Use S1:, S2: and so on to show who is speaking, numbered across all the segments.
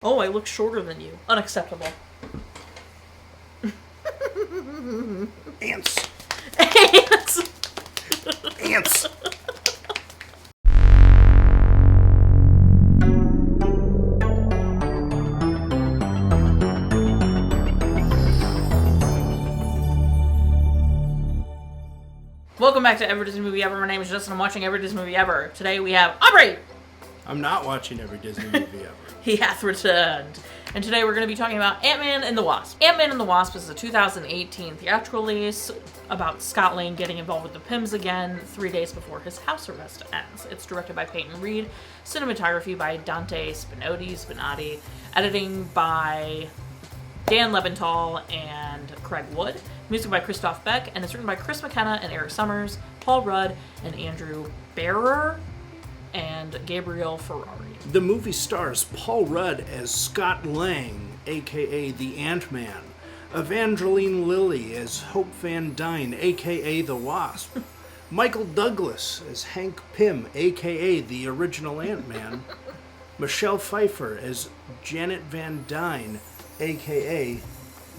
S1: Oh, I look shorter than you. Unacceptable.
S2: Ants.
S1: Ants.
S2: Ants.
S1: Welcome back to Every Disney Movie Ever. My name is Jess and I'm watching Every Disney Movie Ever. Today we have Aubrey!
S2: I'm not watching every Disney movie ever.
S1: He hath returned. And today we're going to be talking about Ant-Man and the Wasp. Ant-Man and the Wasp is a 2018 theatrical release about Scott Lang getting involved with the Pims again 3 days before his house arrest ends. It's directed by Peyton Reed, cinematography by Dante Spinotti, editing by Dan Lebental and Craig Wood, music by Christoph Beck, and it's written by Chris McKenna and Erik Sommers, Paul Rudd, and Andrew Bearer, and Gabriel Ferrari.
S2: The movie stars Paul Rudd as Scott Lang, a.k.a. the Ant-Man, Evangeline Lilly as Hope Van Dyne, a.k.a. the Wasp, Michael Douglas as Hank Pym, a.k.a. the original Ant-Man, Michelle Pfeiffer as Janet Van Dyne, a.k.a.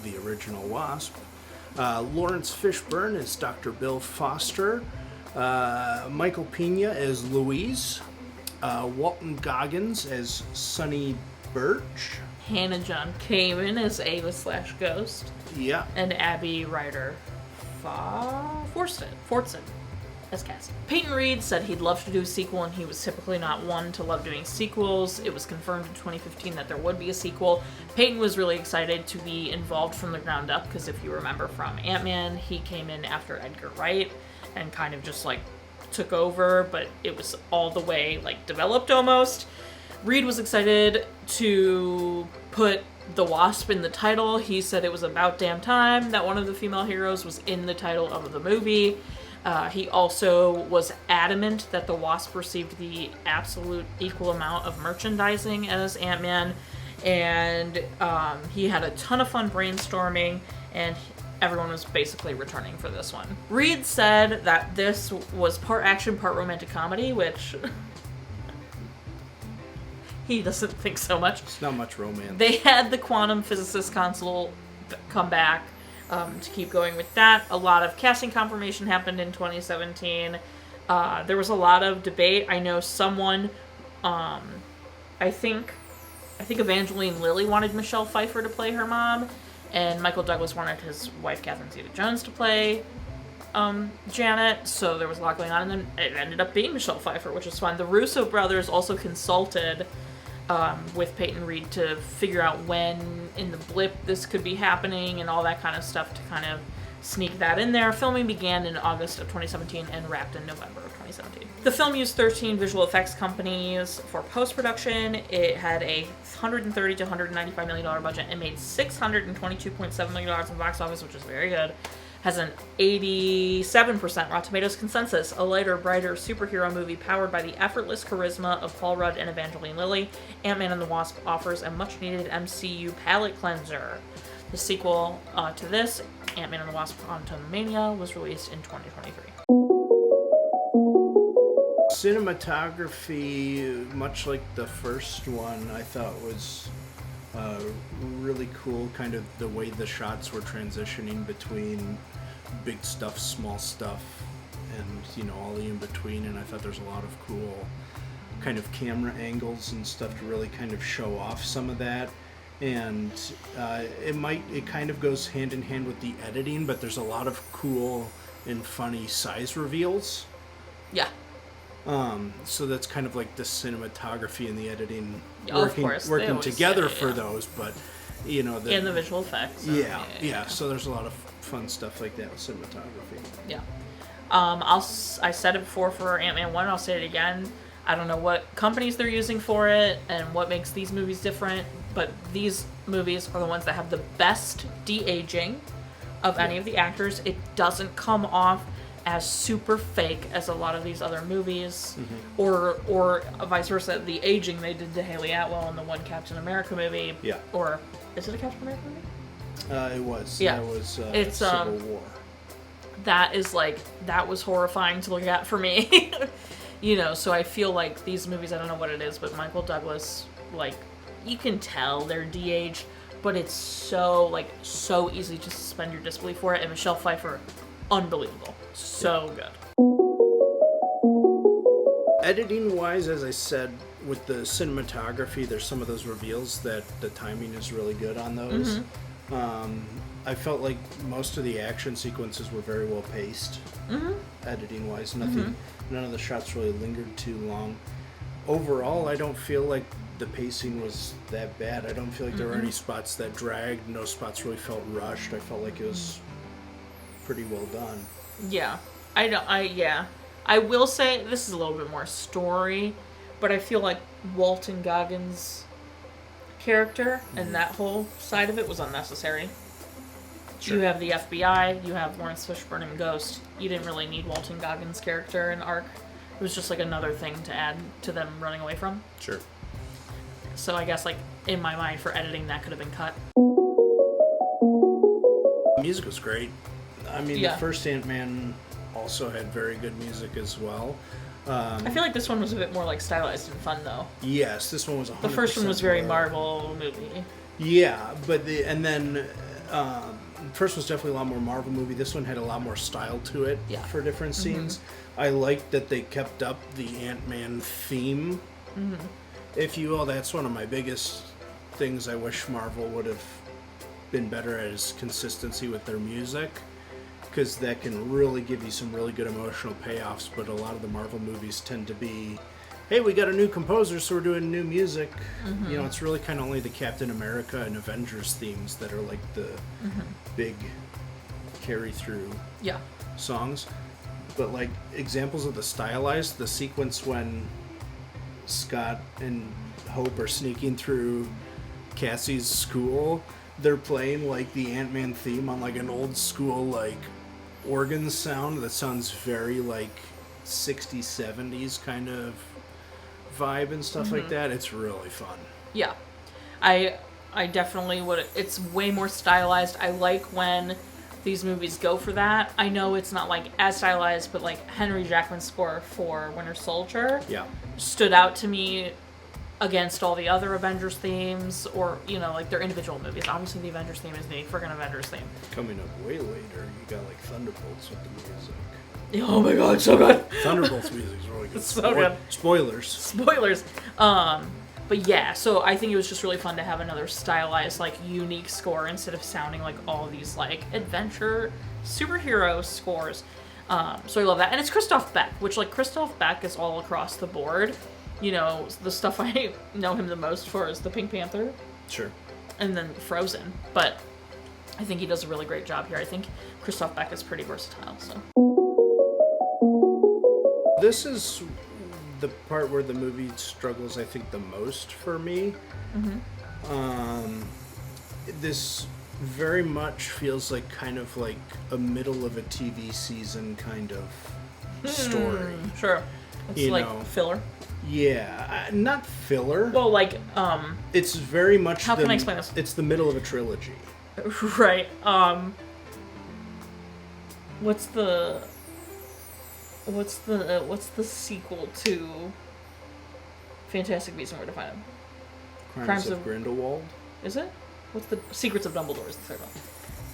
S2: the original Wasp, Laurence Fishburn as Dr. Bill Foster, Michael Pena as Louise, Walton Goggins as Sonny Birch,
S1: Hannah John-Kamen as Ava/Ghost,
S2: yeah,
S1: and Abby Ryder Forston as Cassie. Peyton Reed said he'd love to do a sequel, and he was typically not one to love doing sequels. It was confirmed in 2015 that there would be a sequel. Peyton was really excited to be involved from the ground up, because if you remember from Ant-Man, he came in after Edgar Wright and kind of just like took over, but it was all the way like developed almost. Reed was excited to put the Wasp in the title. He said it was about damn time that one of the female heroes was in the title of the movie. He also was adamant that the Wasp received the absolute equal amount of merchandising as Ant-Man, and he had a ton of fun brainstorming, and everyone was basically returning for this one. Reed said that this was part action, part romantic comedy, which he doesn't think so much.
S2: It's not much romance.
S1: They had the quantum physicist console come back to keep going with that. A lot of casting confirmation happened in 2017. There was a lot of debate. I know someone, I think Evangeline Lilly wanted Michelle Pfeiffer to play her mom, and Michael Douglas wanted his wife Catherine Zeta-Jones to play Janet, so there was a lot going on, and then it ended up being Michelle Pfeiffer, which is fun. The Russo brothers also consulted with Peyton Reed to figure out when in the blip this could be happening and all that kind of stuff to kind of sneak that in there. Filming began in August of 2017 and wrapped in November of 2017. The film used 13 visual effects companies for post-production. It had a $130 to $195 million budget and made $622.7 million in the box office, which is very good. Has an 87% Rotten Tomatoes consensus, a lighter, brighter superhero movie powered by the effortless charisma of Paul Rudd and Evangeline Lilly. Ant-Man and the Wasp offers a much-needed MCU palate cleanser. The sequel to this, Ant-Man and the Wasp: Quantumania, was released in 2023.
S2: Cinematography, much like the first one, I thought was really cool, kind of the way the shots were transitioning between big stuff, small stuff, and all the in between, and I thought there's a lot of cool kind of camera angles and stuff to really kind of show off some of that. And it kind of goes hand in hand with the editing, but there's a lot of cool and funny size reveals.
S1: Yeah.
S2: So that's kind of like the cinematography and the editing
S1: working
S2: together for those, but
S1: and the visual effects.
S2: Yeah. So there's a lot of fun stuff like that with cinematography.
S1: Yeah. I said it before for Ant-Man 1, I'll say it again. I don't know what companies they're using for it and what makes these movies different, but these movies are the ones that have the best de-aging of any of the actors. It doesn't come off as super fake as a lot of these other movies, or vice versa. The aging they did to Haley Atwell in the one Captain America movie, or is it a Captain America movie?
S2: It was.
S1: Yeah,
S2: it was.
S1: It's
S2: Civil War.
S1: That was horrifying to look at for me. So I feel like these movies, I don't know what it is, but Michael Douglas you can tell they're de-aged, but it's so easy to suspend your disbelief for it. And Michelle Pfeiffer, unbelievable. So good.
S2: Editing-wise, as I said, with the cinematography, there's some of those reveals that the timing is really good on those. I felt like most of the action sequences were very well paced, editing-wise. None of the shots really lingered too long. Overall, I don't feel like the pacing was that bad. I don't feel like there were any spots that dragged. No spots really felt rushed. I felt like it was pretty well done.
S1: Yeah. I will say, this is a little bit more story, but I feel like Walton Goggins' character and that whole side of it was unnecessary. Sure. You have the FBI, you have Laurence Fishburne and Ghost. You didn't really need Walton Goggins' character and arc. It was just like another thing to add to them running away from.
S2: Sure.
S1: So I guess, like, in my mind, for editing, that could have been cut.
S2: The music was great. I mean,
S1: Yeah.
S2: The first Ant-Man also had very good music as well.
S1: I feel like this one was a bit more, like, stylized and fun, though.
S2: Yes, this one was 100%
S1: The first one was very
S2: more-
S1: Marvel movie.
S2: Yeah, but the first was definitely a lot more Marvel movie. This one had a lot more style to it for different scenes. I liked that they kept up the Ant-Man theme, if you will. That's one of my biggest things I wish Marvel would have been better at, is consistency with their music, because that can really give you some really good emotional payoffs. But a lot of the Marvel movies tend to be, hey, we got a new composer, so we're doing new music. You know, it's really kind of only the Captain America and Avengers themes that are like the big carry-through songs. But like examples of the stylized, the sequence when Scott and Hope are sneaking through Cassie's school, they're playing like the Ant-Man theme on like an old school like organ sound that sounds very like 60s, 70s kind of vibe and stuff like that. It's really fun.
S1: Yeah. I definitely would. It's way more stylized. I like when these movies go for that. I know it's not like as stylized, but like Henry Jackman's score for Winter Soldier stood out to me against all the other Avengers themes, or, you know, like their individual movies. Obviously the Avengers theme is the friggin' Avengers theme.
S2: Coming up way later, you got like Thunderbolts with the music.
S1: Oh my god, so good.
S2: Thunderbolts music is really good.
S1: So good.
S2: Spoilers.
S1: But yeah, so I think it was just really fun to have another stylized, like, unique score instead of sounding like all these, like, adventure superhero scores. So I love that. And it's Christoph Beck, which, like, Christoph Beck is all across the board. You know, the stuff I know him the most for is the Pink Panther.
S2: Sure.
S1: And then Frozen. But I think he does a really great job here. I think Christoph Beck is pretty versatile, so.
S2: This is the part where the movie struggles, I think, the most for me. This very much feels like kind of like a middle of a TV season kind of story.
S1: Sure. It's
S2: You
S1: like
S2: know.
S1: filler.
S2: Yeah, not filler.
S1: Well, like,
S2: It's very much.
S1: How can I explain this?
S2: It's the middle of a trilogy.
S1: right, what's the sequel to Fantastic Beasts and Where to Find Them?
S2: Crimes of Grindelwald.
S1: Is it? What's the Secrets of Dumbledore is the third one.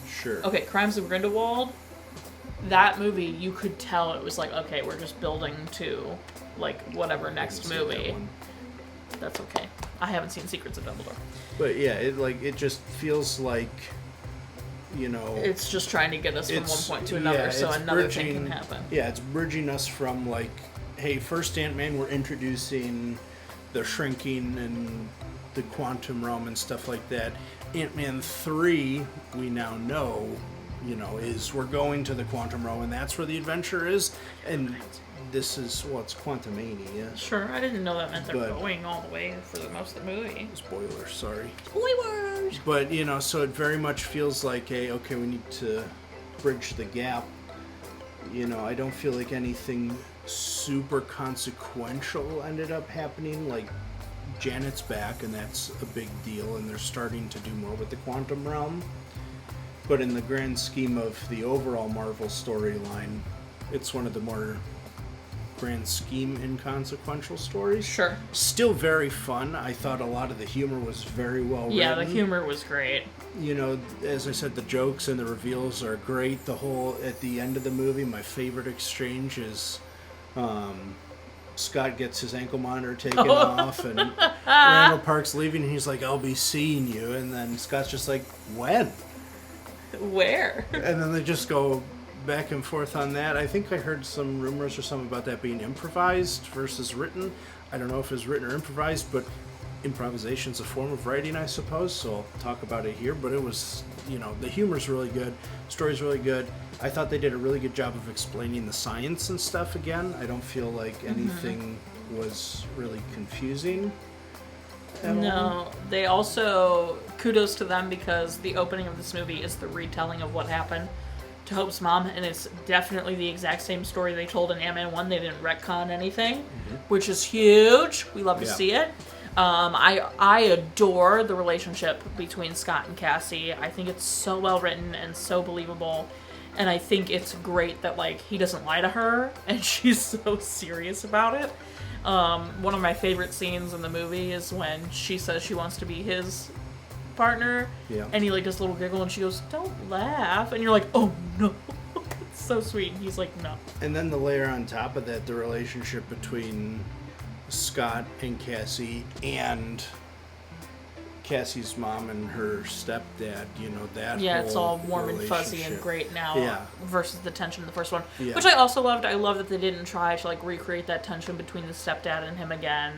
S2: Sure.
S1: Okay, Crimes of Grindelwald. That movie, you could tell it was like, okay, we're just building to, like, whatever next movie. That's okay. I haven't seen Secrets of Dumbledore.
S2: But yeah, it just feels like, you know,
S1: It's just trying to get us from one point to another, so
S2: it's
S1: another thing can happen.
S2: Yeah, it's bridging us from like, hey, first Ant-Man, we're introducing the shrinking and the quantum realm and stuff like that. Ant-Man 3, we now know, you know, is we're going to the quantum realm, and that's where the adventure is. And this is, well, it's Quantumania.
S1: Sure, I didn't know that meant they're
S2: But-
S1: going all the way for the most of the movie.
S2: Spoilers, sorry.
S1: Spoilers!
S2: But, you know, so it very much feels like, hey, okay, we need to bridge the gap. You know, I don't feel like anything super consequential ended up happening. Like, Janet's back, and that's a big deal, and they're starting to do more with the quantum realm. But in the grand scheme of the overall Marvel storyline, it's one of the more grand scheme inconsequential stories.
S1: Sure.
S2: Still very fun. I thought a lot of the humor was very well written.
S1: Yeah, the humor was great.
S2: You know, as I said, the jokes and the reveals are great. The whole, at the end of the movie, my favorite exchange is Scott gets his ankle monitor taken off, and Randall Park's leaving, and he's like, I'll be seeing you. And then Scott's just like, when?
S1: Where?
S2: And then they just go back and forth on that. I think I heard some rumors or something about that being improvised versus written. I don't know if it was written or improvised, but improvisation's a form of writing, I suppose, so I'll talk about it here. But it was, you know, the humor's really good, story's really good. I thought they did a really good job of explaining the science and stuff again. I don't feel like anything was really confusing at all.
S1: No, they also, kudos to them, because the opening of this movie is the retelling of what happened to Hope's mom, and it's definitely the exact same story they told in Ant-Man 1. They didn't retcon anything, which is huge. We love to see it. I adore the relationship between Scott and Cassie. I think it's so well written and so believable, and I think it's great that, like, he doesn't lie to her, and she's so serious about it. One of my favorite scenes in the movie is when she says she wants to be his partner, and he, like, does a little giggle, and she goes, "Don't laugh," and you're like, oh no. It's so sweet, and he's like, no.
S2: And then the layer on top of that, the relationship between Scott and Cassie, and Cassie's mom and her stepdad, you know, that
S1: it's
S2: whole
S1: all warm and fuzzy and great now versus the tension in the first one, which I also loved. I love that they didn't try to, like, recreate that tension between the stepdad and him again,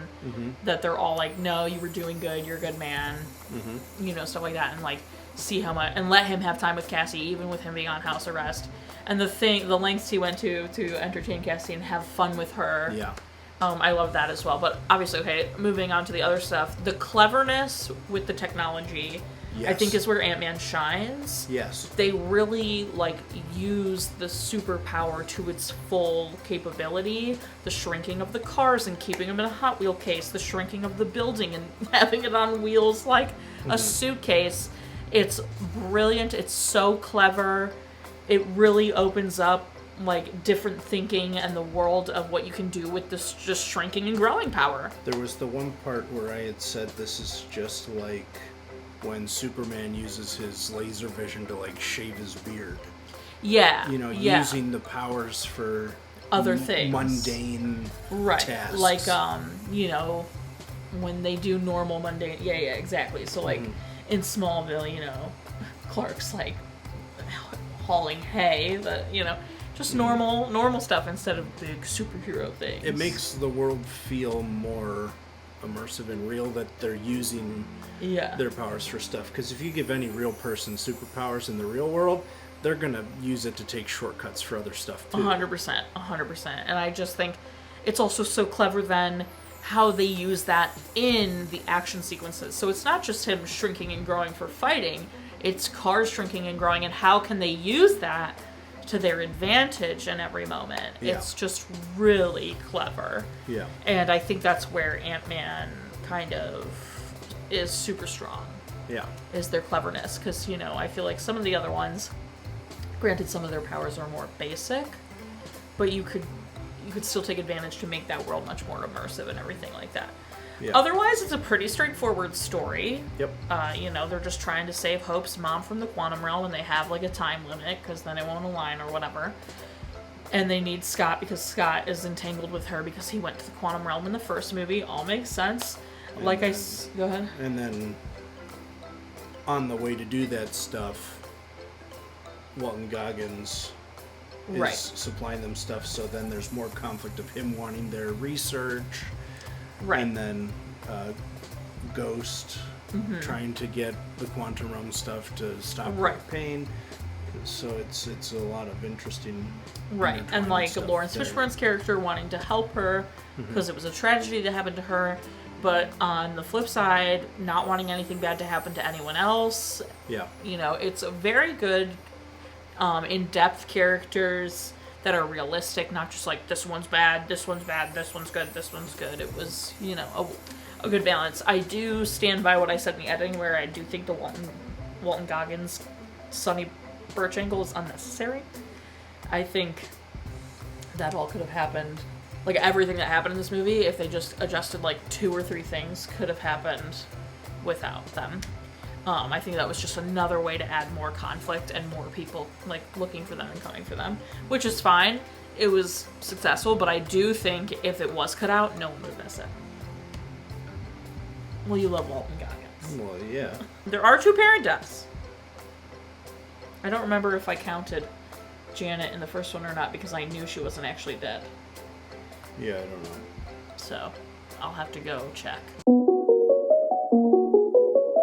S1: that they're all like, no, you were doing good, you're a good man, you know, stuff like that, and, like, see how much, and let him have time with Cassie, even with him being on house arrest, and the lengths he went to entertain Cassie and have fun with her. I love that as well. But obviously, okay, moving on to the other stuff, the cleverness with the technology, I think, is where Ant-Man shines. They really, like, use the superpower to its full capability. The shrinking of the cars and keeping them in a Hot Wheel case, the shrinking of the building and having it on wheels like a suitcase. It's brilliant. It's so clever. It really opens up, like, different thinking and the world of what you can do with this just shrinking and growing power.
S2: There was the one part where I had said this is just like when Superman uses his laser vision to, like, shave his beard. You know, using the powers for
S1: other things,
S2: mundane tasks.
S1: Like, you know, when they do normal mundane, exactly. So, like, in Smallville, you know, Clark's, like, hauling hay, you know, just normal stuff instead of big superhero things. It
S2: makes the world feel more immersive and real that they're using their powers for stuff. Because if you give any real person superpowers in the real world, they're going to use it to take shortcuts for other stuff too.
S1: 100%. And I just think it's also so clever then how they use that in the action sequences. So it's not just him shrinking and growing for fighting, it's cars shrinking and growing, and how can they use that to their advantage in every moment. It's just really clever. And I think that's where Ant-Man kind of is super strong. Is their cleverness. Because, you know, I feel like some of the other ones, granted some of their powers are more basic, but you could still take advantage to make that world much more immersive and everything like that. Otherwise, it's a pretty straightforward story. You know, they're just trying to save Hope's mom from the quantum realm, and they have, like, a time limit, because then it won't align or whatever. And they need Scott, because Scott is entangled with her because he went to the quantum realm in the first movie. All makes sense. Go ahead.
S2: And then, on the way to do that stuff, Walton Goggins is supplying them stuff, so then there's more conflict of him wanting their research. And then Ghost trying to get the quantum realm stuff to stop her pain. So it's a lot of interesting
S1: and, like, Laurence Fishburne's character wanting to help her because it was a tragedy that happened to her, but on the flip side, not wanting anything bad to happen to anyone else. You know, it's a very good in-depth characters that are realistic, not just like, this one's bad, this one's bad, this one's good, this one's good. It was, you know, a good balance. I do stand by what I said in the editing, where I do think the Walton Goggins Sonny Birch angle is unnecessary. I think that all could have happened like everything that happened in this movie, if they just adjusted like 2 or 3 things, could have happened without them. I think that was just another way to add more conflict and more people like looking for them and coming for them, which is fine. It was successful, but I do think if it was cut out, no one would miss it. Well, you love Walton Goggins.
S2: Well, yeah.
S1: There are 2 parent deaths. I don't remember if I counted Janet in the first one or not because I knew she wasn't actually dead.
S2: Yeah, I don't know.
S1: So, I'll have to go check.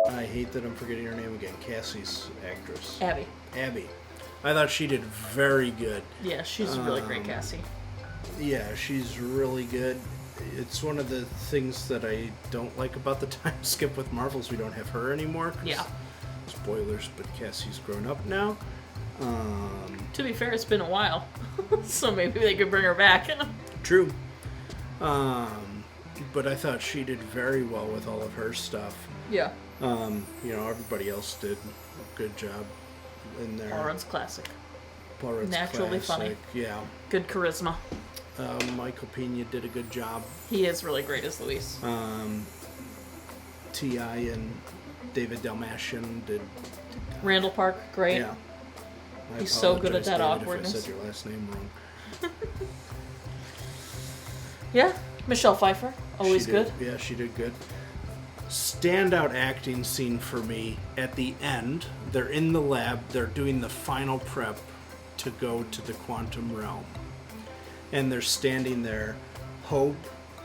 S2: I hate that I'm forgetting her name again. Cassie's actress.
S1: Abby.
S2: I thought she did very good.
S1: Yeah, she's really great, Cassie.
S2: Yeah, she's really good. It's one of the things that I don't like about the time skip with Marvels. We don't have her anymore.
S1: Yeah.
S2: Spoilers, but Cassie's grown up now.
S1: To be fair, it's been a while. So maybe they could bring her back.
S2: True. But I thought she did very well with all of her stuff.
S1: Yeah.
S2: Everybody else did a good job in there.
S1: Laurence classic.
S2: Laurence
S1: Naturally
S2: classic.
S1: funny.
S2: Yeah.
S1: Good charisma.
S2: Michael Pena did a good job.
S1: He is really great as Luis.
S2: T.I. and David Dalmatian did.
S1: Randall Park, great.
S2: Yeah.
S1: He's so good at that
S2: David,
S1: awkwardness.
S2: if I said your last name wrong.
S1: Yeah. Michelle Pfeiffer, always good.
S2: Yeah, she did good. Standout acting scene for me at the end. They're in the lab. They're doing the final prep to go to the quantum realm. And they're standing there. Hope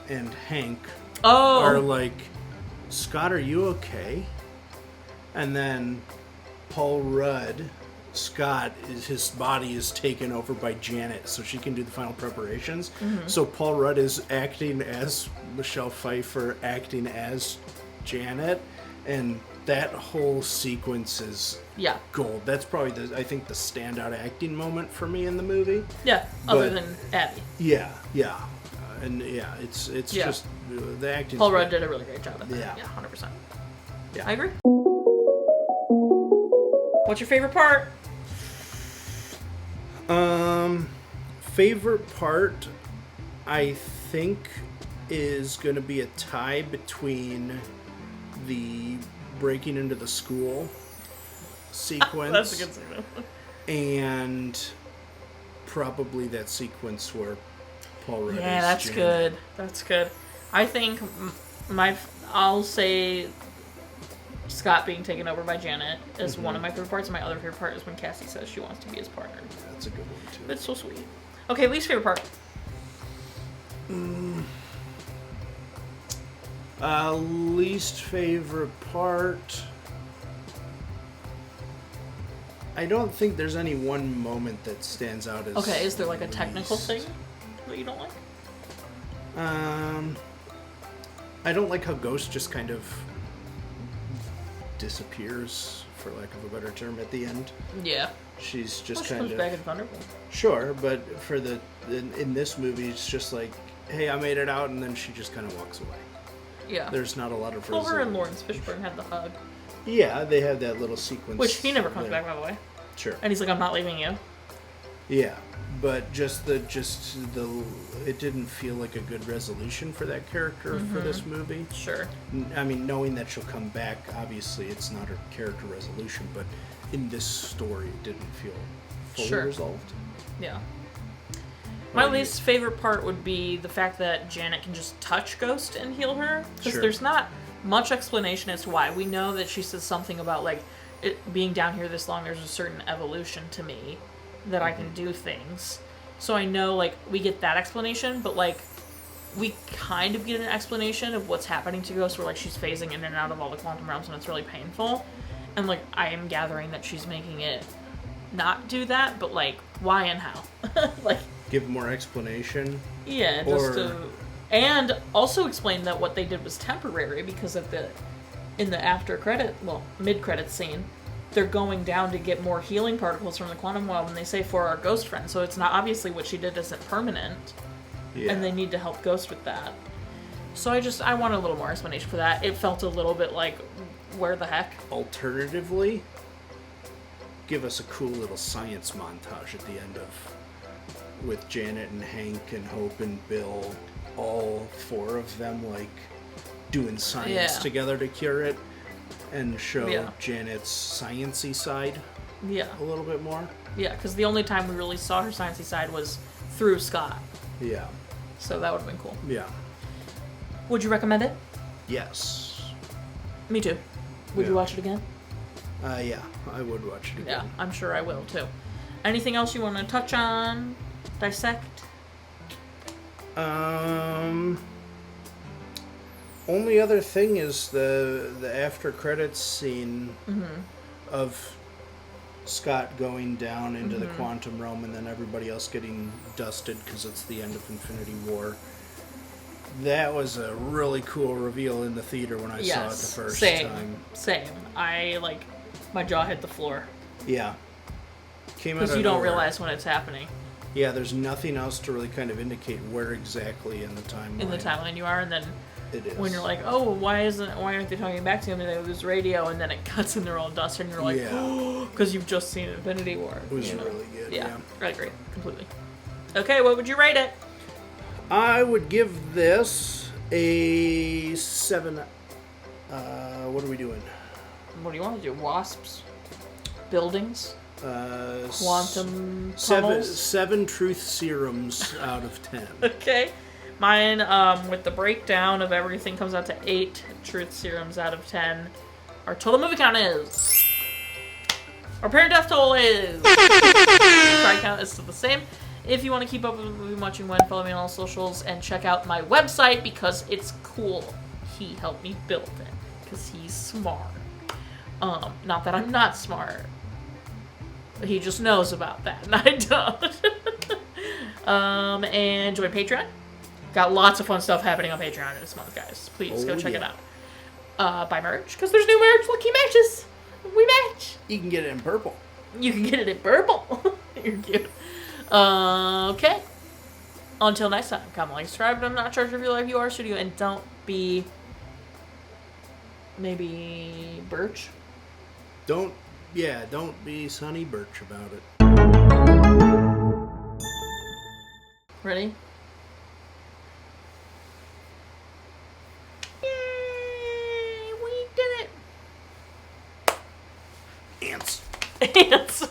S2: and Hank are like, Scott, are you okay? And then Paul Rudd, Scott, his body is taken over by Janet so she can do the final preparations. Mm-hmm. So Paul Rudd is acting as Michelle Pfeiffer, acting as Janet, and that whole sequence is gold. That's probably I think the standout acting moment for me in the movie.
S1: Yeah, other than Abby.
S2: Yeah. It's just the acting.
S1: Paul Rudd did a really great job at that.
S2: Yeah,
S1: 100%.
S2: Yeah,
S1: I agree. What's your favorite part?
S2: Favorite part, I think, is going to be a tie between the breaking into the school sequence.
S1: That's a good sequence.
S2: And probably that sequence where Paul Rudd is
S1: that's
S2: Janet.
S1: good. That's good. I think I'll say Scott being taken over by Janet is one of my favorite parts. And my other favorite part is when Cassie says she wants to be his partner.
S2: That's a good one, too.
S1: It's so sweet. Okay, least favorite part.
S2: Least favorite part. I don't think there's any one moment that stands out as.
S1: Okay, is there like a technical thing that you don't like?
S2: I don't like how Ghost just kind of disappears, for lack of a better term, at the end.
S1: Yeah.
S2: She's just
S1: she
S2: kind
S1: comes
S2: of
S1: back in Thunderbolt.
S2: Sure, but for in this movie, it's just like, hey, I made it out, and then she just kind of walks away.
S1: Yeah.
S2: There's not a lot of.
S1: Well, her and Laurence Fishburn had the hug.
S2: Yeah, they have that little sequence.
S1: Which he never comes back, by the way.
S2: Sure.
S1: And he's like, I'm not leaving you.
S2: Yeah, but it didn't feel like a good resolution for that character for this movie.
S1: Sure.
S2: I mean, knowing that she'll come back, obviously it's not her character resolution, but in this story, it didn't feel fully resolved.
S1: Yeah. My least favorite part would be the fact that Janet can just touch Ghost and heal her. Because there's not much explanation as to why. We know that she says something about, like, it being down here this long, there's a certain evolution to me that I can do things. So I know, like, we get that explanation, but, like, we kind of get an explanation of what's happening to Ghost, where, like, she's phasing in and out of all the quantum realms, and it's really painful. And, like, I am gathering that she's making it not do that, but, like, why and how? Like,
S2: give more explanation.
S1: Yeah, and also explain that what they did was temporary, because in the mid-credit scene, they're going down to get more healing particles from the quantum realm, and they say for our Ghost friend, so it's not obviously what she did isn't permanent, and they need to help Ghost with that. So I want a little more explanation for that. It felt a little bit like, where the heck?
S2: Alternatively, give us a cool little science montage at the end of with Janet and Hank and Hope and Bill, all 4 of them, like, doing science together to cure it, and show Janet's sciencey side a little bit more.
S1: Yeah, because the only time we really saw her sciencey side was through Scott.
S2: Yeah.
S1: So that would have been cool.
S2: Yeah.
S1: Would you recommend it?
S2: Yes.
S1: Me too. Would you watch it again?
S2: Yeah, I would watch it again.
S1: Yeah, I'm sure I will too. Anything else you want to touch on? Dissect?
S2: Only other thing is the after credits scene of Scott going down into the quantum realm and then everybody else getting dusted because it's the end of Infinity War. That was a really cool reveal in the theater when I saw it the first time.
S1: Same. My jaw hit the floor.
S2: Yeah.
S1: Because you don't realize when it's happening.
S2: Yeah, there's nothing else to really kind of indicate where exactly in the timeline.
S1: You are, and then
S2: it is.
S1: When you're like, oh, why aren't they talking back to him? And they lose radio, and then it cuts and they're all dust, and you're like, oh, because you've just seen Infinity War.
S2: It was really good. Yeah.
S1: I agree completely. Okay, what would you rate it?
S2: I would give this a 7. What are we doing?
S1: What do you want to do? Wasps? Buildings? Quantum
S2: 7 truth serums out of 10.
S1: Okay. Mine, with the breakdown of everything, comes out to 8 truth serums out of 10. Our total movie count is... Our parent death toll is... Try count is still the same. If you want to keep up with movie watching when, follow me on all socials and check out my website because it's cool. He helped me build it because he's smart. Not that I'm not smart. He just knows about that, and I don't. And join Patreon. Got lots of fun stuff happening on Patreon this month, guys. Please go check it out. Buy merch, because there's new merch. Look, he matches. We match.
S2: You can get it in purple.
S1: You can get it in purple. You're cute. Okay. Until next time, comment, like, subscribe. I'm not charged if you like UR Studio, and don't be maybe Birch.
S2: Don't be Sonny Birch about it.
S1: Ready? Yay! We did it!
S2: Ants.
S1: Ants.